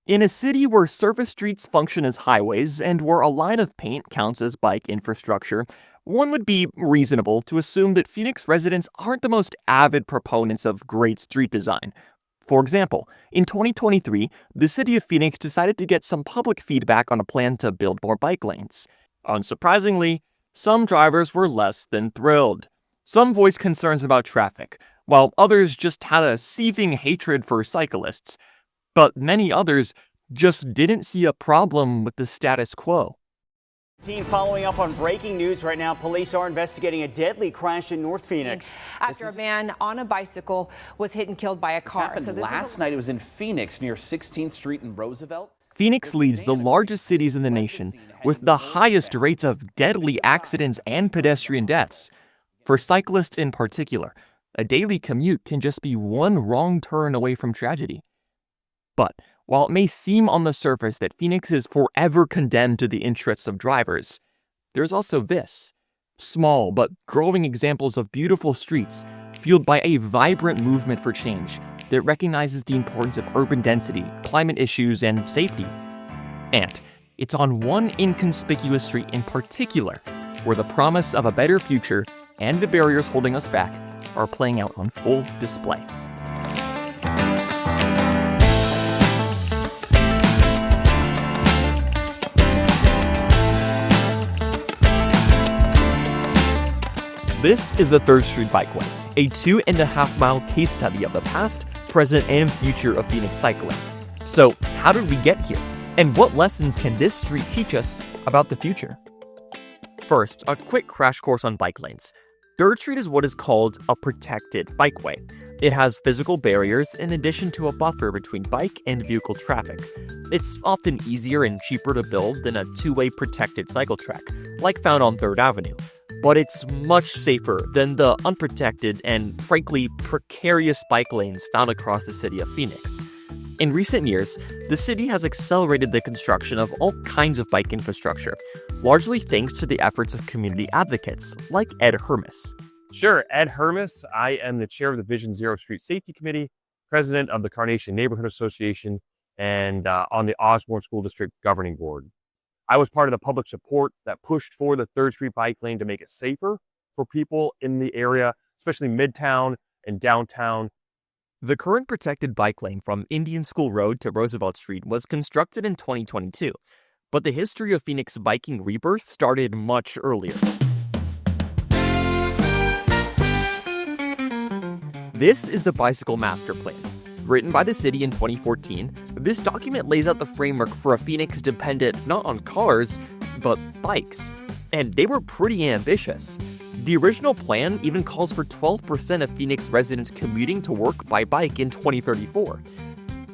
In a city where surface streets function as highways and where a line of paint counts as bike infrastructure, one would be reasonable to assume that Phoenix residents aren't the most avid proponents of great street design. For example, in 2023, the city of Phoenix decided to get some public feedback on a plan to build more bike lanes. Unsurprisingly, some drivers were less than thrilled. Some voiced concerns about traffic, while others just had a seething hatred for cyclists. But many others just didn't see a problem with the status quo. Team following up on breaking news right now. Police are investigating a deadly crash in North Phoenix. After a man on a bicycle was hit and killed by a car. Last night it was in Phoenix near 16th Street and Roosevelt. Phoenix leads the largest cities in the nation with the highest rates of deadly accidents and pedestrian deaths. For cyclists in particular, a daily commute can just be one wrong turn away from tragedy. But while it may seem on the surface that Phoenix is forever condemned to the interests of drivers, there's also this: small but growing examples of beautiful streets fueled by a vibrant movement for change that recognizes the importance of urban density, climate issues, and safety. And it's on one inconspicuous street in particular where the promise of a better future and the barriers holding us back are playing out on full display. This is the 3rd Street Bikeway, a 2.5-mile case study of the past, present, and future of Phoenix cycling. So, how did we get here? And what lessons can this street teach us about the future? First, a quick crash course on bike lanes. 3rd Street is what is called a protected bikeway. It has physical barriers in addition to a buffer between bike and vehicle traffic. It's often easier and cheaper to build than a two-way protected cycle track, like found on 3rd Avenue. But it's much safer than the unprotected and, frankly, precarious bike lanes found across the city of Phoenix. In recent years, the city has accelerated the construction of all kinds of bike infrastructure, largely thanks to the efforts of community advocates like Ed Hermes. Sure, Ed Hermes. I am the chair of the Vision Zero Street Safety Committee, president of the Carnation Neighborhood Association, and on the Osborne School District Governing Board. I was part of the public support that pushed for the 3rd Street bike lane to make it safer for people in the area, especially Midtown and downtown. The current protected bike lane from Indian School Road to Roosevelt Street was constructed in 2022, but the history of Phoenix biking rebirth started much earlier. This is the Bicycle Master Plan. Written by the city in 2014, this document lays out the framework for a Phoenix dependent not on cars, but bikes. And they were pretty ambitious. The original plan even calls for 12% of Phoenix residents commuting to work by bike in 2034.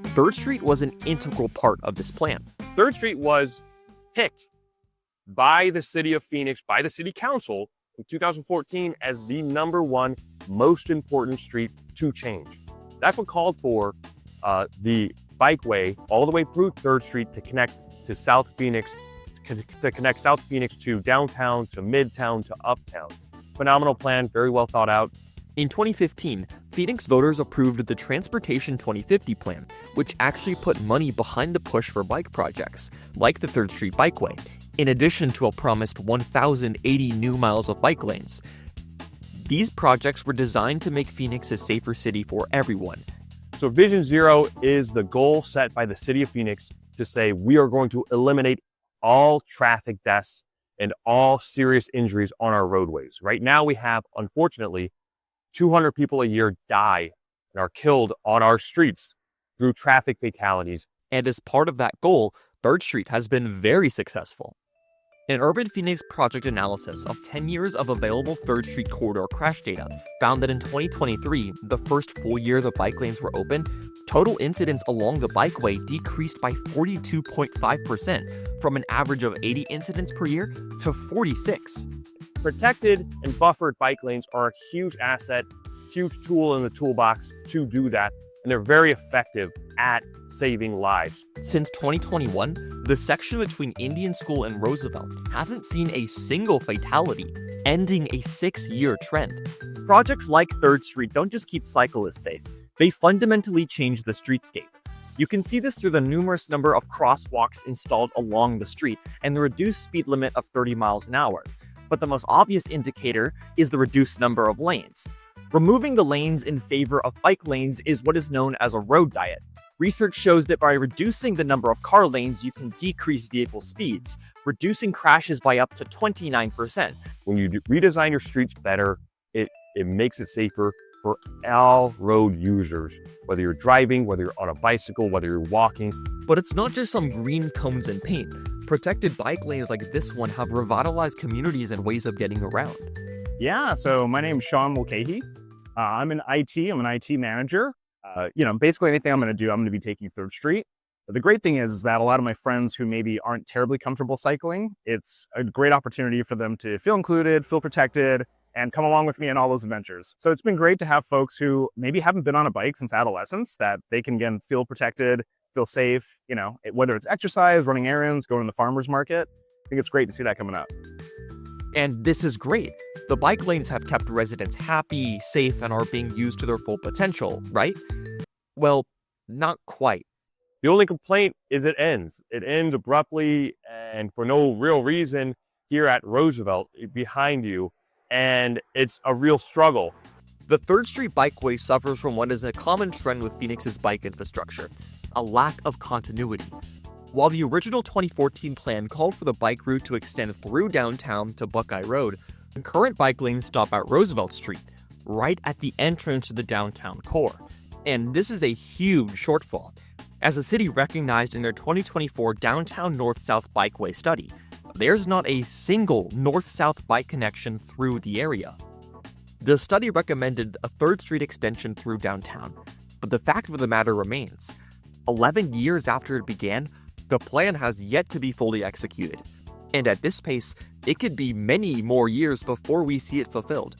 3rd Street was an integral part of this plan. 3rd Street was picked by the city of Phoenix, by the city council in 2014 as the #1 most important street to change. That's what called for the bikeway all the way through 3rd Street to connect to South Phoenix, to connect South Phoenix to downtown, to Midtown, to Uptown. Phenomenal plan, very well thought out. In 2015, Phoenix voters approved the Transportation 2050 plan, which actually put money behind the push for bike projects, like the 3rd Street Bikeway, in addition to a promised 1,080 new miles of bike lanes. These projects were designed to make Phoenix a safer city for everyone. So Vision Zero is the goal set by the city of Phoenix to say we are going to eliminate all traffic deaths and all serious injuries on our roadways. Right now we have, unfortunately, 200 people a year die and are killed on our streets through traffic fatalities. And as part of that goal, 3rd Street has been very successful. An Urban Phoenix project analysis of 10 years of available 3rd Street corridor crash data found that in 2023, the first full year the bike lanes were open, total incidents along the bikeway decreased by 42.5%, from an average of 80 incidents per year to 46. Protected and buffered bike lanes are a huge asset, huge tool in the toolbox to do that, and they're very effective at saving lives. Since 2021, the section between Indian School and Roosevelt hasn't seen a single fatality, ending a 6-year trend. Projects like 3rd Street don't just keep cyclists safe, they fundamentally change the streetscape. You can see this through the numerous number of crosswalks installed along the street and the reduced speed limit of 30 miles an hour. But the most obvious indicator is the reduced number of lanes. Removing the lanes in favor of bike lanes is what is known as a road diet. Research shows that by reducing the number of car lanes, you can decrease vehicle speeds, reducing crashes by up to 29%. When you redesign your streets better, it makes it safer for all road users, whether you're driving, whether you're on a bicycle, whether you're walking. But it's not just some green cones and paint. Protected bike lanes like this one have revitalized communities and ways of getting around. Yeah, so my name's Sean Mulcahy. I'm in IT, I'm an IT manager. Basically anything I'm gonna do, I'm gonna be taking 3rd Street. But the great thing is that a lot of my friends who maybe aren't terribly comfortable cycling, it's a great opportunity for them to feel included, feel protected, and come along with me in all those adventures. So it's been great to have folks who maybe haven't been on a bike since adolescence, that they can, again, feel protected, feel safe, whether it's exercise, running errands, going to the farmer's market. I think it's great to see that coming up. And this is great. The bike lanes have kept residents happy, safe, and are being used to their full potential, right? Well, not quite. The only complaint is it ends. It ends abruptly and for no real reason here at Roosevelt behind you. And it's a real struggle. The 3rd Street Bikeway suffers from what is a common trend with Phoenix's bike infrastructure, a lack of continuity. While the original 2014 plan called for the bike route to extend through downtown to Buckeye Road, the current bike lanes stop at Roosevelt Street, right at the entrance to the downtown core. And this is a huge shortfall. As the city recognized in their 2024 Downtown North-South Bikeway study, there's not a single north-south bike connection through the area. The study recommended a 3rd Street extension through downtown, but the fact of the matter remains. 11 years after it began, the plan has yet to be fully executed. And at this pace, it could be many more years before we see it fulfilled.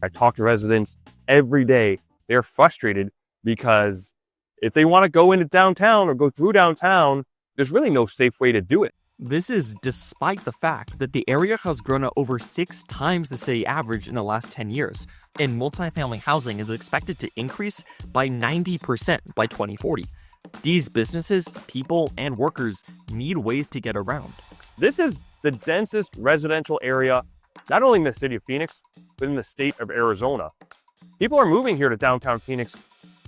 I talk to residents every day. They're frustrated because if they want to go into downtown or go through downtown, there's really no safe way to do it. This is despite the fact that the area has grown at over 6 times the city average in the last 10 years, and multifamily housing is expected to increase by 90% by 2040. These businesses, people, and workers need ways to get around. This is the densest residential area, not only in the city of Phoenix, but in the state of Arizona. People are moving here to downtown Phoenix,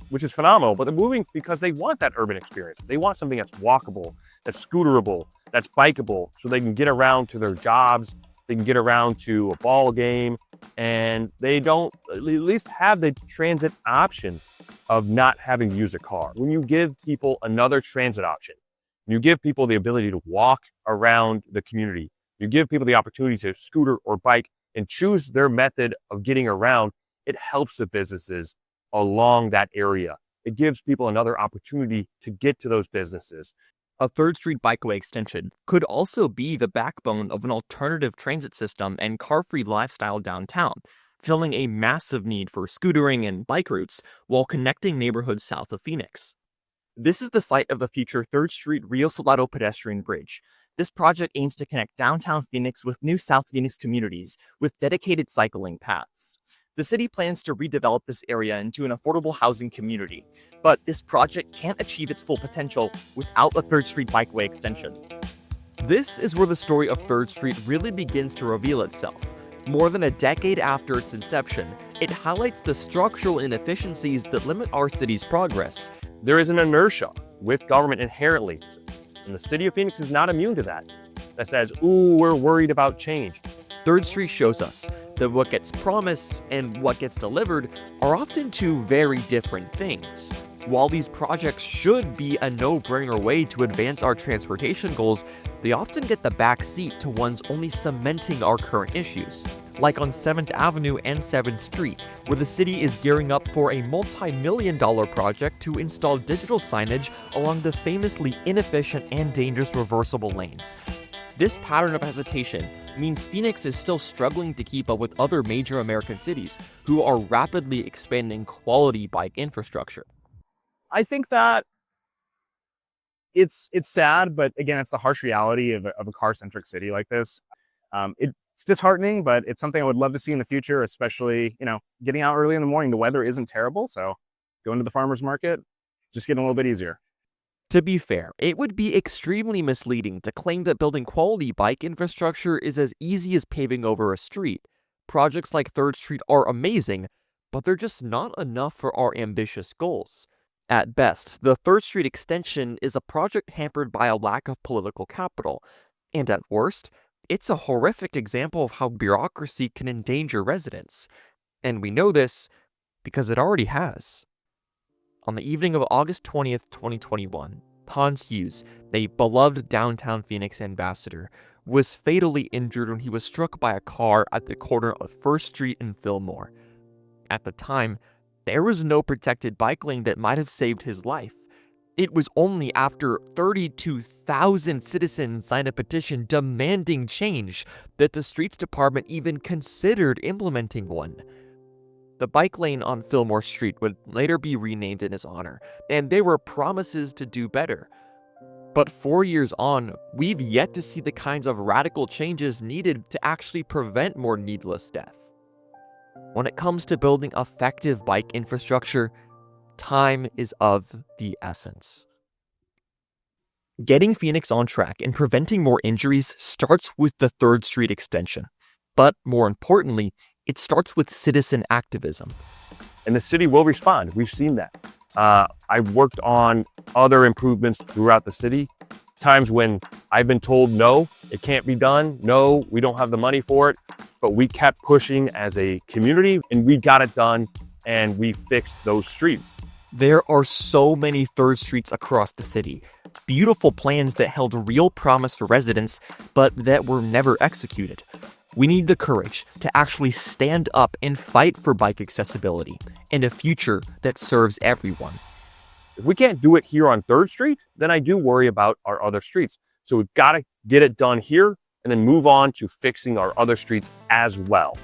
which is phenomenal, but they're moving because they want that urban experience. They want something that's walkable, that's scooterable, that's bikeable, so they can get around to their jobs, they can get around to a ball game, and they don't at least have the transit option of not having to use a car. When you give people another transit option, you give people the ability to walk around the community, you give people the opportunity to scooter or bike and choose their method of getting around, it helps the businesses along that area. It gives people another opportunity to get to those businesses. A 3rd Street Bikeway extension could also be the backbone of an alternative transit system and car-free lifestyle downtown, filling a massive need for scootering and bike routes while connecting neighborhoods south of Phoenix. This is the site of the future 3rd Street Rio Salado pedestrian bridge. This project aims to connect downtown Phoenix with new South Phoenix communities with dedicated cycling paths. The city plans to redevelop this area into an affordable housing community, but this project can't achieve its full potential without a 3rd Street Bikeway extension. This is where the story of 3rd Street really begins to reveal itself. More than a decade after its inception, it highlights the structural inefficiencies that limit our city's progress. There is an inertia with government inherently, and the city of Phoenix is not immune to that. That says, ooh, we're worried about change. 3rd Street shows us that what gets promised and what gets delivered are often two very different things. While these projects should be a no-brainer way to advance our transportation goals, they often get the back seat to ones only cementing our current issues. Like on 7th Avenue and 7th Street, where the city is gearing up for a multi-million-dollar project to install digital signage along the famously inefficient and dangerous reversible lanes. This pattern of hesitation means Phoenix is still struggling to keep up with other major American cities who are rapidly expanding quality bike infrastructure. I think that it's sad, but again, it's the harsh reality of a car-centric city like this. It's disheartening, but it's something I would love to see in the future, especially, getting out early in the morning. The weather isn't terrible, so going to the farmer's market, just getting a little bit easier. To be fair, it would be extremely misleading to claim that building quality bike infrastructure is as easy as paving over a street. Projects like 3rd Street are amazing, but they're just not enough for our ambitious goals. At best, the 3rd Street extension is a project hampered by a lack of political capital, and at worst, it's a horrific example of how bureaucracy can endanger residents. And we know this because it already has. On the evening of August 20th, 2021, Hans Hughes, a beloved downtown Phoenix ambassador, was fatally injured when he was struck by a car at the corner of 1st Street and Fillmore. At the time, there was no protected bike lane that might have saved his life. It was only after 32,000 citizens signed a petition demanding change that the Streets Department even considered implementing one. The bike lane on Fillmore Street would later be renamed in his honor, and there were promises to do better. But 4 years on, we've yet to see the kinds of radical changes needed to actually prevent more needless death. When it comes to building effective bike infrastructure, time is of the essence. Getting Phoenix on track and preventing more injuries starts with the 3rd Street extension. But more importantly, it starts with citizen activism. And the city will respond. We've seen that. I've worked on other improvements throughout the city. Times when I've been told, no, it can't be done. No, we don't have the money for it. But we kept pushing as a community and we got it done and we fixed those streets. There are so many 3rd Streets across the city. Beautiful plans that held real promise for residents, but that were never executed. We need the courage to actually stand up and fight for bike accessibility and a future that serves everyone. If we can't do it here on 3rd Street, then I do worry about our other streets. So we've got to get it done here and then move on to fixing our other streets as well.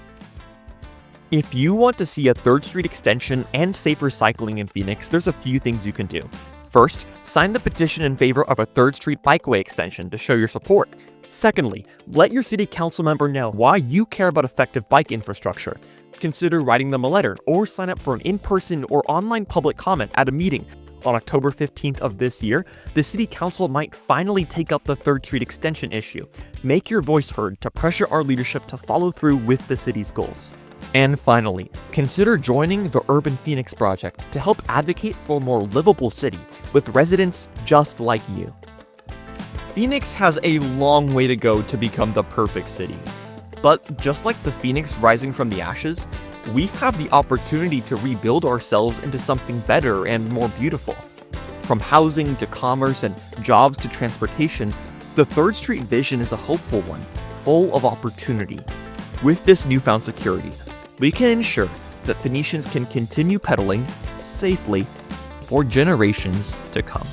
If you want to see a 3rd Street extension and safer cycling in Phoenix, there's a few things you can do. First, sign the petition in favor of a 3rd Street bikeway extension to show your support. Secondly, let your city council member know why you care about effective bike infrastructure. Consider writing them a letter or sign up for an in-person or online public comment at a meeting. On October 15th of this year, the city council might finally take up the 3rd Street extension issue. Make your voice heard to pressure our leadership to follow through with the city's goals. And finally, consider joining the Urban Phoenix Project to help advocate for a more livable city with residents just like you. Phoenix has a long way to go to become the perfect city. But just like the phoenix rising from the ashes, we have the opportunity to rebuild ourselves into something better and more beautiful. From housing to commerce and jobs to transportation, the 3rd Street vision is a hopeful one, full of opportunity. With this newfound security, we can ensure that Phoenicians can continue pedaling safely for generations to come.